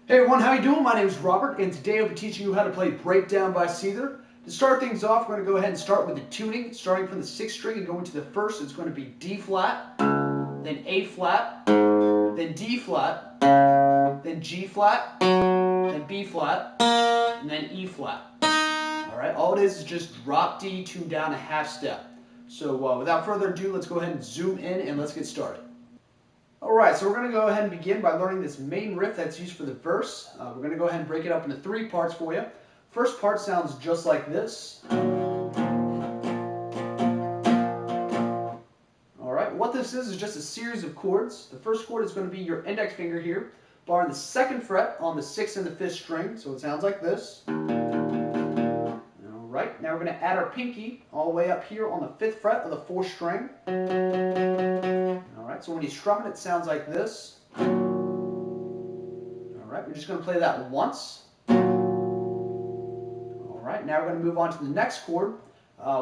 Hey everyone, how you doing? My name is Robert, and today I'll be teaching you how to play Breakdown by Seether. To start things off, we're going to go ahead and start with the tuning, starting from the 6th string and going to the first. It's going to be D flat, then A flat, then D flat, then G flat, then B flat, and then E flat. Alright, all it is just drop D, tuned down a half step. So without further ado, let's go ahead and zoom in and let's get started. Alright, so we're going to go ahead and begin by learning this main riff that's used for the verse. We're going to go ahead and break it up into 3 parts for you. First part sounds just like this. Alright, what this is just a series of chords. The first chord is going to be your index finger here, barring the 2nd fret on the 6th and the 5th string, so it sounds like this. Alright, now we're going to add our pinky all the way up here on the 5th fret of the 4th string. Alright, so when you strum it, it sounds like this. Alright, we're just going to play that once. Alright, now we're going to move on to the next chord,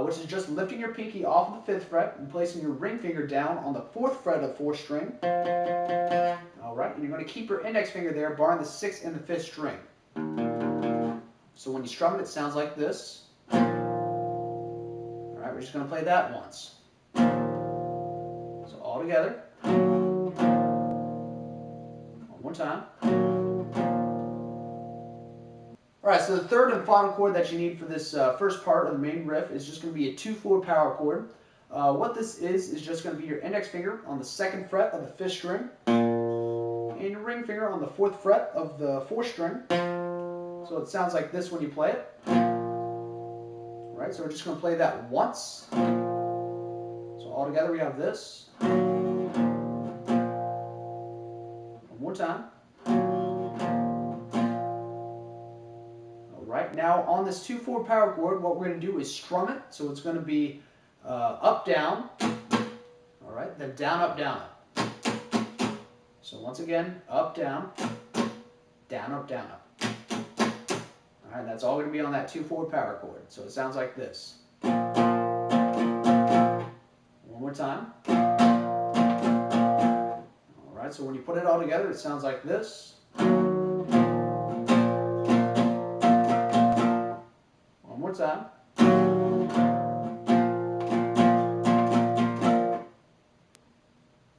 which is just lifting your pinky off of the 5th fret and placing your ring finger down on the 4th fret of the 4th string. Alright, and you're going to keep your index finger there, barring the 6th and the 5th string. So when you strum it, it sounds like this. Alright, we're just going to play that once. So all together. One more time. Alright, so the third and final chord that you need for this first part of the main riff is just going to be a 2/4 power chord. What this is just going to be your index finger on the 2nd fret of the 5th string and your ring finger on the 4th fret of the 4th string. So it sounds like this when you play it. Alright, so we're just going to play that once. So all together we have this. One more time. Alright, now on this 2/4 power chord, what we're going to do is strum it. So it's going to be up, down. Alright, then down, up, down, up. So once again, up, down, down, up, down, up. Alright, that's all going to be on that 2/4 power chord. So it sounds like this. One more time. Alright, so when you put it all together, it sounds like this. One more time.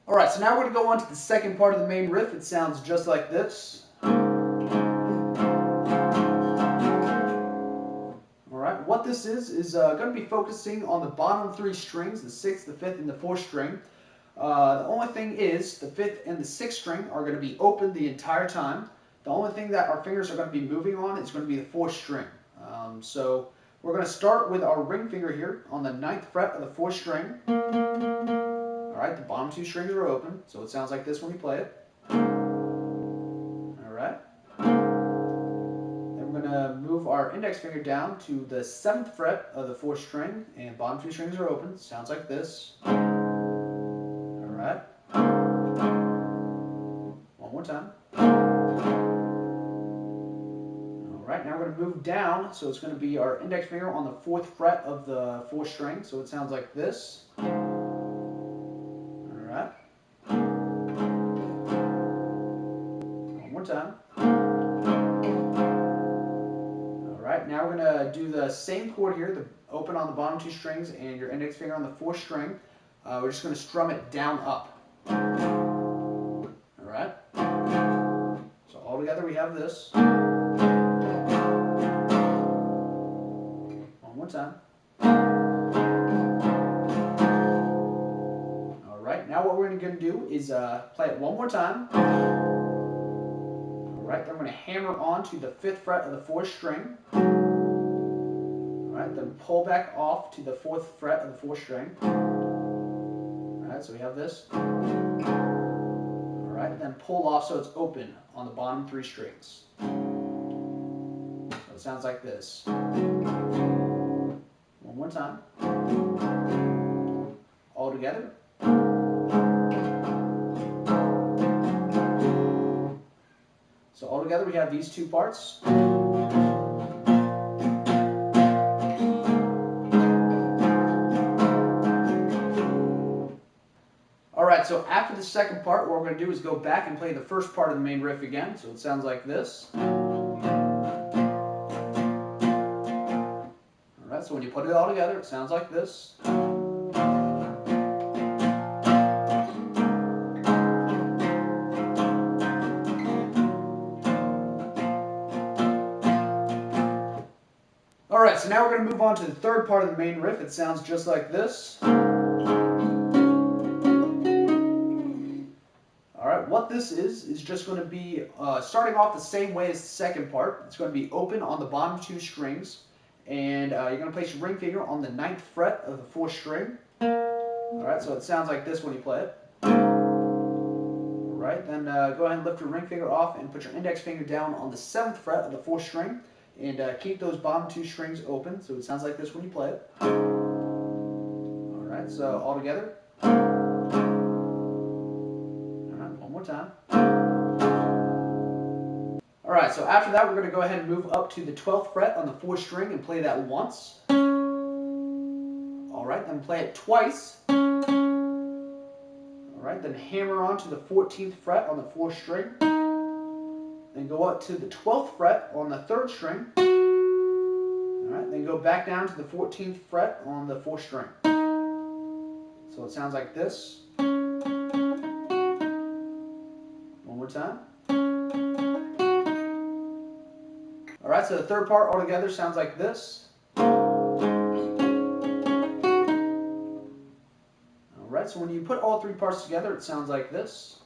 Alright, so now we're going to go on to the second part of the main riff. It sounds just like this. Alright, what this is going to be focusing on the bottom 3 strings, the 6th, the 5th, and the 4th string. The only thing is, the 5th and the 6th string are going to be open the entire time. The only thing that our fingers are going to be moving on is going to be the 4th string. So we're going to start with our ring finger here on the 9th fret of the 4th string. Alright, the bottom 2 strings are open, so it sounds like this when we play it. Alright. Then we're going to move our index finger down to the 7th fret of the 4th string, and bottom 2 strings are open. Sounds like this. Alright. One more time. Alright, now we're going to move down, so it's going to be our index finger on the 4th fret of the 4th string, so it sounds like this. Alright. One more time. Alright, now we're going to do the same chord here, the open on the bottom 2 strings and your index finger on the 4th string. We're just going to strum it down, up. Alright. So all together we have this. One more time. Alright, now what we're going to do is play it one more time. Alright, then we're going to hammer on to the 5th fret of the 4th string. Alright, then pull back off to the 4th fret of the 4th string. Alright, so we have this. Alright, then pull off so it's open on the bottom 3 strings. So it sounds like this. One more time. All together. So all together we have these 2 parts. Alright, Alright, so after the second part, what we're going to do is go back and play the first part of the main riff again. So it sounds like this. Alright, so when you put it all together, it sounds like this. Alright, so now we're going to move on to the third part of the main riff. It sounds just like this. Alright, what this is just going to be starting off the same way as the second part. It's going to be open on the bottom two strings, and you're going to place your ring finger on the 9th fret of the 4th string. Alright, so it sounds like this when you play it. Alright, then go ahead and lift your ring finger off and put your index finger down on the 7th fret of the 4th string. And keep those bottom two strings open, so it sounds like this when you play it. Alright, so all together. Alright, one more time. Alright, so after that, we're going to go ahead and move up to the 12th fret on the 4th string and play that once. Alright, then play it twice. Alright, then hammer on to the 14th fret on the 4th string. Then go up to the 12th fret on the 3rd string. Alright, then go back down to the 14th fret on the 4th string. So it sounds like this. One more time. Alright, so the third part altogether sounds like this. Alright, so when you put all three parts together, it sounds like this.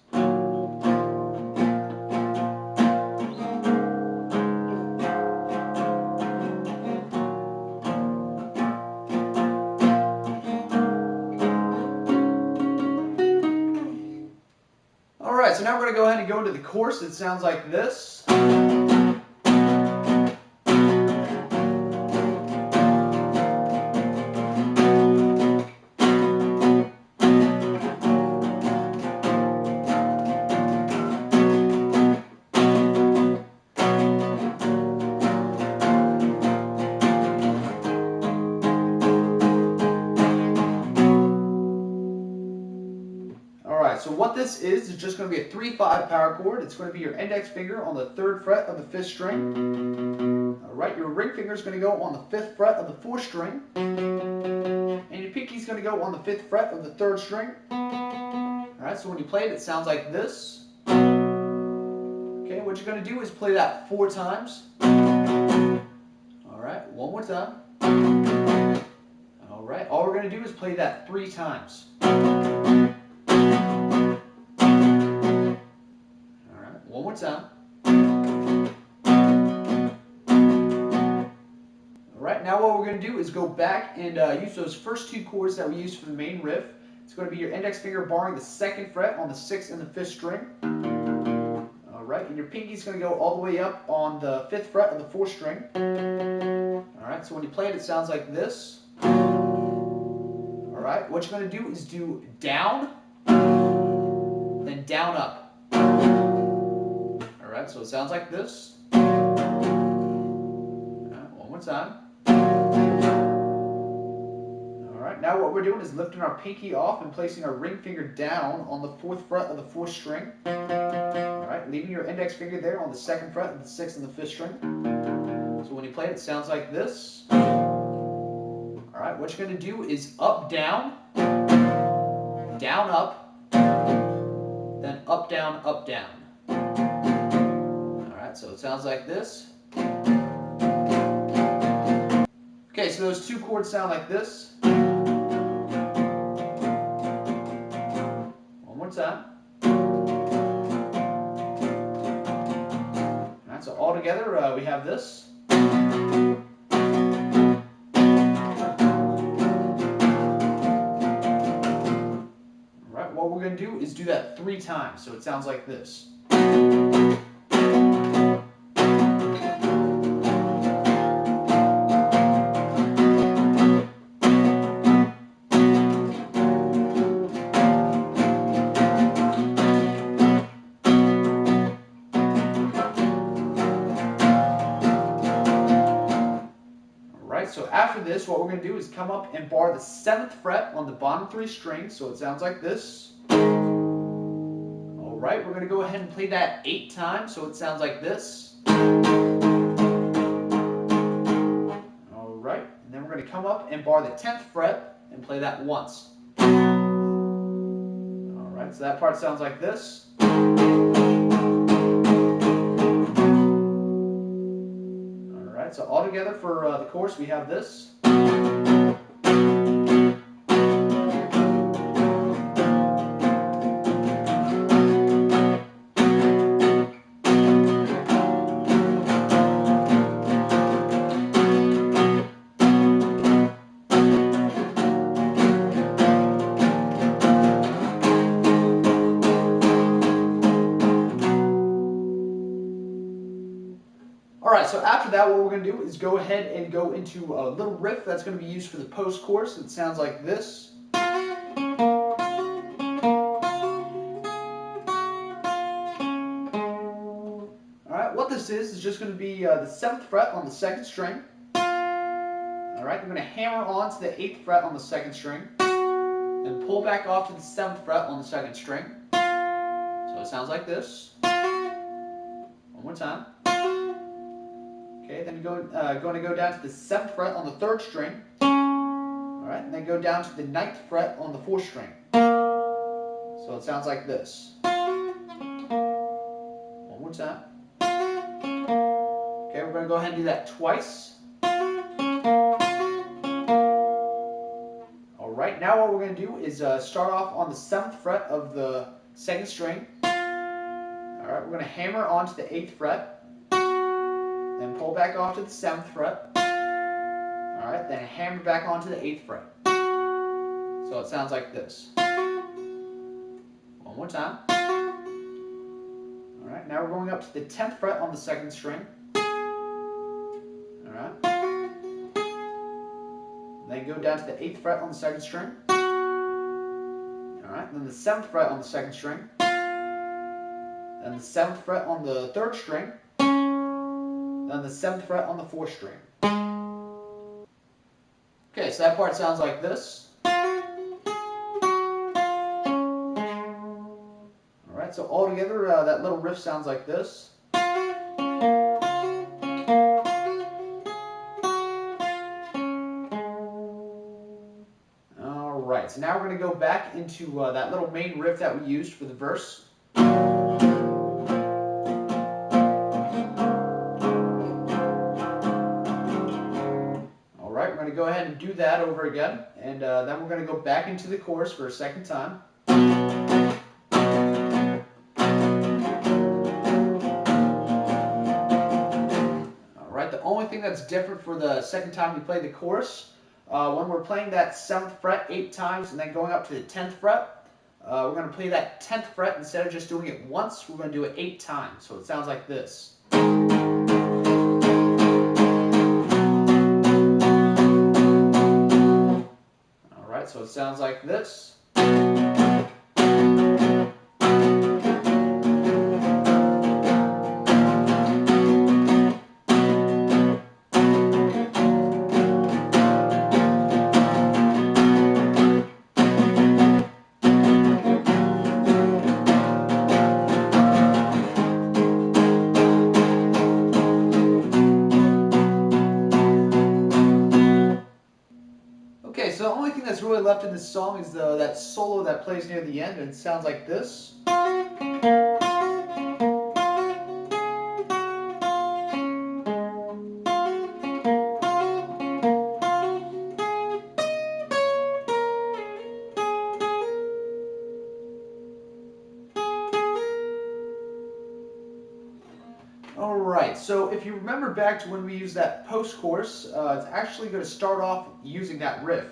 Alright, so now we're going to go ahead and go into the chorus. It sounds like this. Alright, so what this is just going to be a 3-5 power chord. It's going to be your index finger on the 3rd fret of the 5th string. Alright, your ring finger is going to go on the 5th fret of the 4th string. And your pinky is going to go on the 5th fret of the 3rd string. Alright, so when you play it, it sounds like this. Okay, what you're going to do is play that 4 times. Alright, one more time. Alright, all we're going to do is play that 3 times. One more time. Alright, now what we're going to do is go back and use those first 2 chords that we used for the main riff. It's going to be your index finger barring the 2nd fret on the 6th and the 5th string. Alright, and your pinky is going to go all the way up on the 5th fret of the 4th string. Alright, so when you play it, it sounds like this. Alright, what you're going to do is do down, then down up. Alright, so it sounds like this. One more time. Alright, now what we're doing is lifting our pinky off and placing our ring finger down on the 4th fret of the 4th string. Alright, leaving your index finger there on the 2nd fret of the 6th and the 5th string. So when you play it, it sounds like this. Alright, what you're going to do is up, down, down, up, then up, down, up, down. So it sounds like this. Okay, so those 2 chords sound like this. One more time. Alright, so all together we have this. Alright, what we're going to do is do that 3 times. So it sounds like this. So after this, what we're going to do is come up and bar the 7th fret on the bottom 3 strings. So it sounds like this. Alright, Alright, we're going to go ahead and play that 8 times, so it sounds like this. Alright, and then we're going to come up and bar the 10th fret and play that once. Alright, so that part sounds like this. Alright, so all together for the chorus we have this. Alright, so after that what we're going to do is go ahead and go into a little riff that's going to be used for the post-chorus. It sounds like this. Alright, what this is just going to be the 7th fret on the 2nd string. Alright, I'm going to hammer on to the 8th fret on the 2nd string, and pull back off to the 7th fret on the 2nd string. So it sounds like this. One more time. Okay, then you're going to go down to the 7th fret on the 3rd string. Alright, and then go down to the 9th fret on the 4th string. So it sounds like this. One more time. Okay, we're going to go ahead and do that twice. Alright, now what we're going to do is start off on the 7th fret of the 2nd string. Alright, we're going to hammer onto the 8th fret. Then pull back off to the 7th fret. Alright, then hammer back onto the 8th fret. So it sounds like this. One more time. Alright, now we're going up to the 10th fret on the 2nd string. Alright. Then go down to the 8th fret on the 2nd string. Alright, then the 7th fret on the 2nd string. Then the 7th fret on the 3rd string. Then the 7th fret on the 4th string. Okay, so that part sounds like this. Alright, so all together that little riff sounds like this. Alright, so now we're going to go back into that little main riff that we used for the verse. Alright, we're going to go ahead and do that over again, and then we're going to go back into the chorus for a second time. Alright, the only thing that's different for the second time we play the chorus, when we're playing that 7th fret 8 times and then going up to the 10th fret, we're going to play that 10th fret instead of just doing it once, we're going to do it 8 times. So it sounds like this. Alright, so it sounds like this. Okay, so the only thing that's really left in this song is that solo that plays near the end, and it sounds like this. Alright, so if you remember back to when we used that post-chorus, it's actually going to start off using that riff.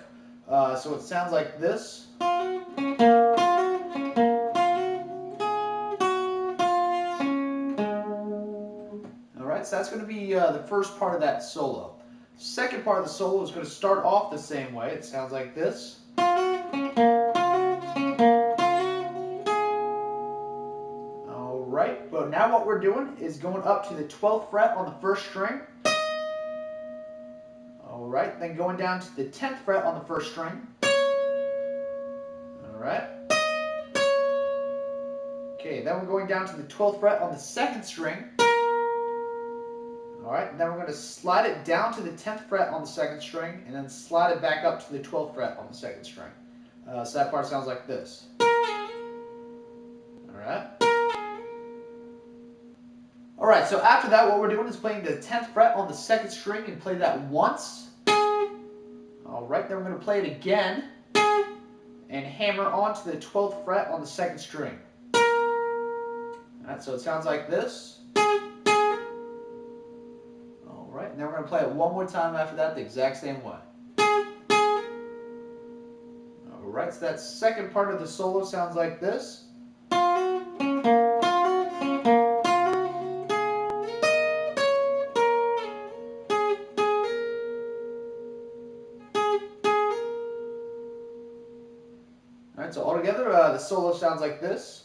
So it sounds like this. Alright, so that's going to be the first part of that solo. Second part of the solo is going to start off the same way. It sounds like this. Alright, but now what we're doing is going up to the 12th fret on the 1st string. Alright, then going down to the 10th fret on the 1st string. Alright. Okay, then we're going down to the 12th fret on the 2nd string. Alright, then we're going to slide it down to the 10th fret on the 2nd string, and then slide it back up to the 12th fret on the 2nd string. So that part sounds like this. Alright. Alright, so after that, what we're doing is playing the 10th fret on the 2nd string and play that once. Alright, then we're going to play it again and hammer onto the 12th fret on the 2nd string. Alright, so it sounds like this. Alright, and then we're going to play it one more time after that the exact same way. Alright, so that second part of the solo sounds like this. Alright, so all together, the solo sounds like this.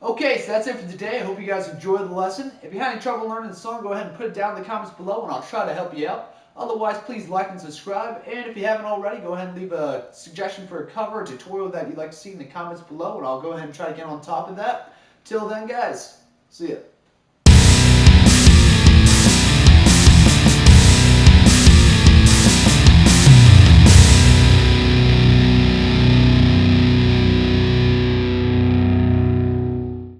Okay, so that's it for today. I hope you guys enjoyed the lesson. If you had any trouble learning the song, go ahead and put it down in the comments below and I'll try to help you out. Otherwise, please like and subscribe. And if you haven't already, go ahead and leave a suggestion for a cover or tutorial that you'd like to see in the comments below and I'll go ahead and try to get on top of that. Till then, guys, see ya.